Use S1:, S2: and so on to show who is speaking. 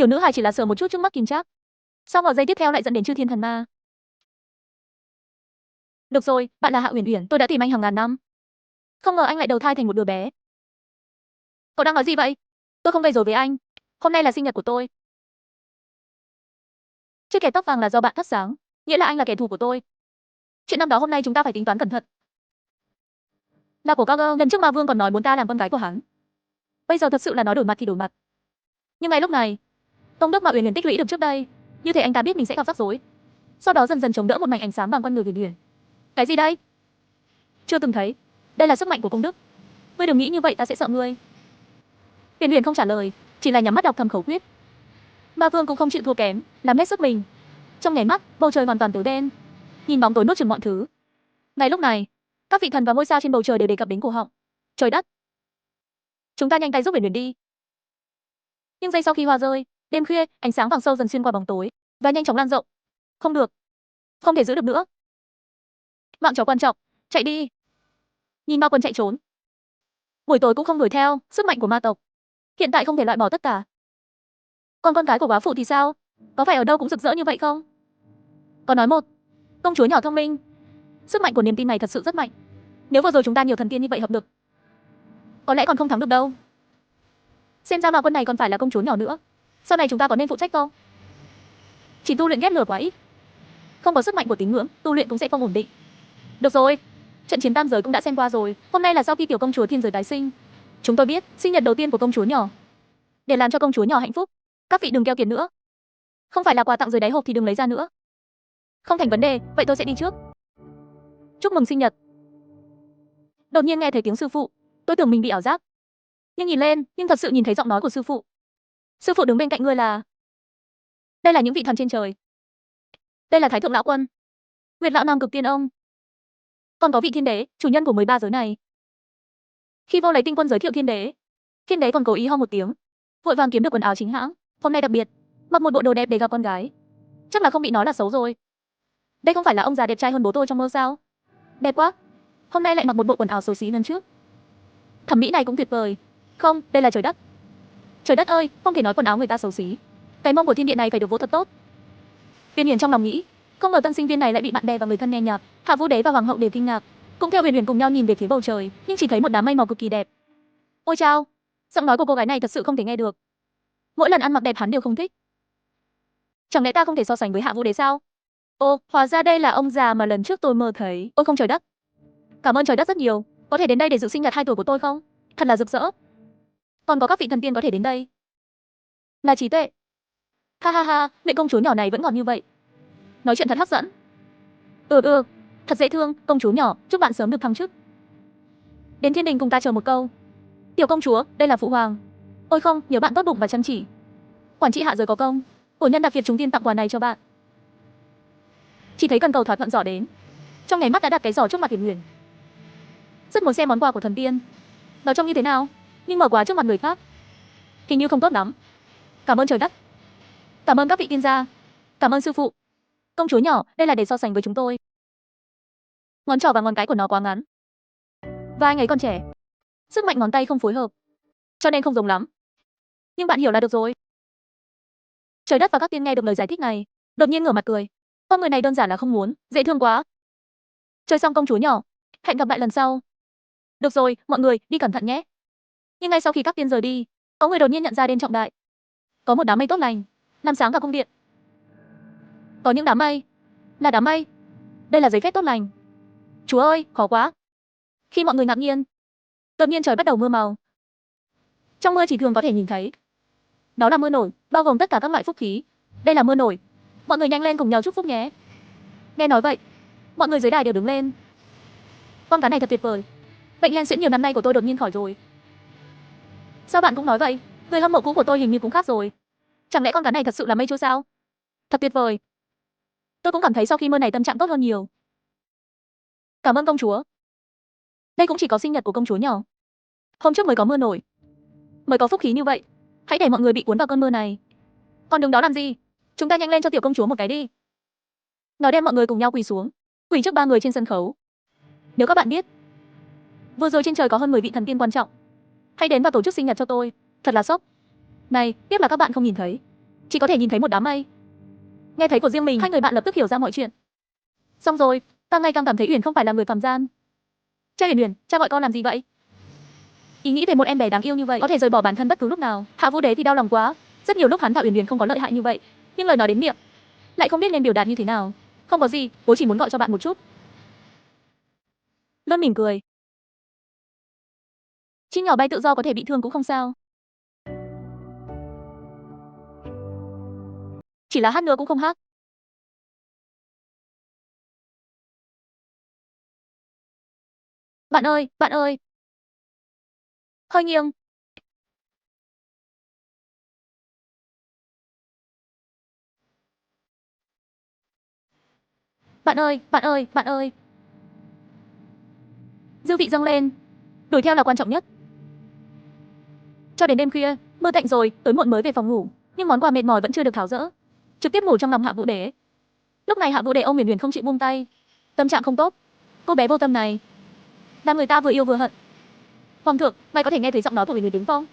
S1: Tiểu nữ hài chỉ là sợ một chút trước mắt Kim Trác, sao ở giây tiếp theo lại dẫn đến chư thiên thần ma. Được rồi, bạn là Hạ Uyển Uyển, tôi đã tìm anh hàng ngàn năm. Không ngờ anh lại đầu thai thành một đứa bé. Cậu đang nói gì vậy? Tôi không gây rối với anh. Hôm nay là sinh nhật của tôi. Chiếc kẹp tóc vàng là do bạn thắp sáng, nghĩa là anh là kẻ thù của tôi. Chuyện năm đó hôm nay chúng ta phải tính toán cẩn thận. Là của Kager, lần trước Ma Vương còn nói muốn ta làm con gái của hắn. Bây giờ thật sự là nói đổi mặt thì đổi mặt. Nhưng ngay lúc này, công đức mà Uyển Uyển tích lũy được trước đây, như thể anh ta biết mình sẽ gặp rắc rối. Sau đó dần dần chống đỡ một mảnh ánh sáng bằng con người Uyển Uyển. Cái gì đây? Chưa từng thấy. Đây là sức mạnh của công đức. Ngươi đừng nghĩ như vậy, ta sẽ sợ ngươi. Uyển Uyển không trả lời, chỉ là nhắm mắt đọc thầm khẩu quyết. Ma Vương cũng không chịu thua kém, làm hết sức mình. Trong nháy mắt, bầu trời hoàn toàn tối đen, nhìn bóng tối nuốt chửng mọi thứ. Ngay lúc này, các vị thần và ngôi sao trên bầu trời đều đề cập đến cổ họng. Trời đất, chúng ta nhanh tay giúp Uyển Uyển đi. Nhưng giây sau khi hoa rơi, đêm khuya, ánh sáng vàng sâu dần xuyên qua bóng tối và nhanh chóng lan rộng. Không được, không thể giữ được nữa. Mạng chó quan trọng, chạy đi. Nhìn Ma Quân chạy trốn. Buổi tối cũng không đuổi theo, sức mạnh của ma tộc. Hiện tại không thể loại bỏ tất cả. Còn con gái của bá phụ thì sao? Có phải ở đâu cũng rực rỡ như vậy không? Còn nói một, công chúa nhỏ thông minh. Sức mạnh của niềm tin này thật sự rất mạnh. Nếu vừa rồi chúng ta nhiều thần tiên như vậy hợp lực, có lẽ còn không thắng được đâu. Xem ra Ma Quân này còn phải là công chúa nhỏ nữa. Sau này chúng ta có nên phụ trách không? Chỉ tu luyện ghét lửa quá ít. Không có sức mạnh của tín ngưỡng, tu luyện cũng sẽ không ổn định. Được rồi, trận chiến tam giới cũng đã xem qua rồi. Hôm nay là sau khi tiểu công chúa thiên giới tái sinh. Chúng tôi biết, sinh nhật đầu tiên của công chúa nhỏ. Để làm cho công chúa nhỏ hạnh phúc, các vị đừng keo kiệt nữa. Không phải là quà tặng dưới đáy hộp thì đừng lấy ra nữa. Không thành vấn đề, vậy tôi sẽ đi trước. Chúc mừng sinh nhật. Đột nhiên nghe thấy tiếng sư phụ, tôi tưởng mình bị ảo giác. Nhưng nhìn lên, nhưng thật sự nhìn thấy giọng nói của sư phụ. Sư phụ đứng bên cạnh ngươi là... Đây là những vị thần trên trời. Đây là Thái thượng lão quân, Nguyệt lão nam cực tiên ông. Còn có vị thiên đế, chủ nhân của 13 giới này. Khi vô lấy tinh quân giới thiệu thiên đế còn cố ý ho một tiếng, vội vàng kiếm được quần áo chính hãng. Hôm nay đặc biệt, mặc một bộ đồ đẹp để gặp con gái. Chắc là không bị nói là xấu rồi. Đây không phải là ông già đẹp trai hơn bố tôi trong mơ sao? Đẹp quá. Hôm nay lại mặc một bộ quần áo xấu xí lần trước. Thẩm mỹ này cũng tuyệt vời. Không, đây là trời đất. Trời đất ơi, không thể nói quần áo người ta xấu xí. Cái mông của thiên địa này phải được vỗ thật tốt. Viên Huyền trong lòng nghĩ, không ngờ tân sinh viên này lại bị bạn bè và người thân nghe nhạc. Hạ Vũ Đế và Hoàng hậu đều kinh ngạc, cũng theo Huyền Huyền cùng nhau nhìn về phía bầu trời, nhưng chỉ thấy một đám mây màu cực kỳ đẹp. Ôi chao, giọng nói của cô gái này thật sự không thể nghe được. Mỗi lần ăn mặc đẹp hắn đều không thích. Chẳng lẽ ta không thể so sánh với Hạ Vũ Đế sao? Ô, hóa ra đây là ông già mà lần trước tôi mơ thấy. Ôi không trời đất. Cảm ơn trời đất rất nhiều, có thể đến đây để dự sinh nhật 2 tuổi của tôi không? Thật là rực rỡ. Còn có các vị thần tiên có thể đến đây. Là trí tuệ. Ha ha ha, luyện công chúa nhỏ này vẫn ngọt như vậy. Nói chuyện thật hấp dẫn. Thật dễ thương, công chúa nhỏ, chúc bạn sớm được thăng chức. Đến thiên đình cùng ta chờ một câu. Tiểu công chúa, đây là phụ hoàng. Ôi không, nhớ bạn tốt bụng và chăm chỉ. Quản trị hạ giới có công, cổ nhân đặc biệt chúng tiên tặng quà này cho bạn. Chỉ thấy cần cầu thỏa thuận giỏ đến, trong nháy mắt đã đặt cái giỏ trước mặt Uyển Uyển. Rất muốn xem món quà của thần tiên. Nó trông như thế nào, nhưng mở quà trước mặt người khác, hình như không tốt lắm. Cảm ơn trời đất. Cảm ơn các vị tiên gia. Cảm ơn sư phụ. Công chúa nhỏ, đây là để so sánh với chúng tôi. Ngón trỏ và ngón cái của nó quá ngắn. Và anh ấy còn trẻ. Sức mạnh ngón tay không phối hợp, cho nên không giống lắm. Nhưng bạn hiểu là được rồi. Trời đất và các tiên nghe được lời giải thích này, đột nhiên ngửa mặt cười. Con người này đơn giản là không muốn, dễ thương quá. Chơi xong công chúa nhỏ, hẹn gặp lại lần sau. Được rồi, mọi người, đi cẩn thận nhé. Nhưng ngay sau khi các tiên rời đi, có người đột nhiên nhận ra đêm trọng đại. Có một đám mây tốt lành, làm sáng cả cung điện. Có những đám mây, là đám mây. Đây là giấy phép tốt lành. Chúa ơi, khó quá. Khi mọi người ngạc nhiên, đột nhiên trời bắt đầu mưa màu. Trong mưa chỉ thường có thể nhìn thấy. Đó là mưa nổi, bao gồm tất cả các loại phúc khí. Đây là mưa nổi. Mọi người nhanh lên cùng nhau chúc phúc nhé. Nghe nói vậy, mọi người dưới đài đều đứng lên. Con cá này thật tuyệt vời. Bệnh hen suyễn nhiều năm nay của tôi đột nhiên khỏi rồi. Sao bạn cũng nói vậy? Người hâm mộ cũ của tôi hình như cũng khác rồi. Chẳng lẽ con cá này thật sự là mây trôi sao? Thật tuyệt vời. Tôi cũng cảm thấy sau khi mưa này tâm trạng tốt hơn nhiều. Cảm ơn công chúa. Đây cũng chỉ có sinh nhật của công chúa nhỏ. Hôm trước mới có mưa nổi, mới có phúc khí như vậy. Hãy để mọi người bị cuốn vào cơn mưa này. Còn đứng đó làm gì? Chúng ta nhanh lên cho tiểu công chúa một cái đi. Nói đem mọi người cùng nhau quỳ xuống, quỳ trước 3 người trên sân khấu. Nếu các bạn biết, vừa rồi trên trời có hơn 10 vị thần tiên quan trọng, hãy đến và tổ chức sinh nhật cho tôi. Thật là sốc. Này, tiếc là các bạn không nhìn thấy. chỉ có thể nhìn thấy một đám mây. Nghe thấy của riêng mình, hai người bạn lập tức hiểu ra mọi chuyện. Xong rồi, càng ngày càng cảm thấy Uyển không phải là người phàm gian. Cha Uyển, cha gọi con làm gì vậy? Ý nghĩ về một em bé đáng yêu như vậy có thể rời bỏ bản thân bất cứ lúc nào. Hạ Vũ Đế thì đau lòng quá. Rất nhiều lúc hắn và Uyển không có lợi hại như vậy, nhưng lời nói đến miệng lại không biết nên biểu đạt như thế nào. Không có gì, bố chỉ muốn gọi cho bạn một chút. Luôn mỉm cười. Chim nhỏ bay tự do có thể bị thương cũng không sao. Chỉ là hát nữa cũng không hát. Bạn ơi. Hơi nghiêng. Bạn ơi. Dư vị dâng lên. Đuổi theo là quan trọng nhất. Cho đến đêm khuya, mưa tạnh rồi, tối muộn mới về phòng ngủ, nhưng món quà mệt mỏi vẫn chưa được tháo dỡ. Trực tiếp ngủ trong lòng Hạ Vũ Đế. Lúc này Hạ Vũ Đế ôm Uyển Uyển không chịu buông tay. Tâm trạng không tốt. Cô bé vô tâm này, làm người ta vừa yêu vừa hận. Hoàng thượng, ngài có thể nghe thấy giọng nói của Uyển Uyển đúng không?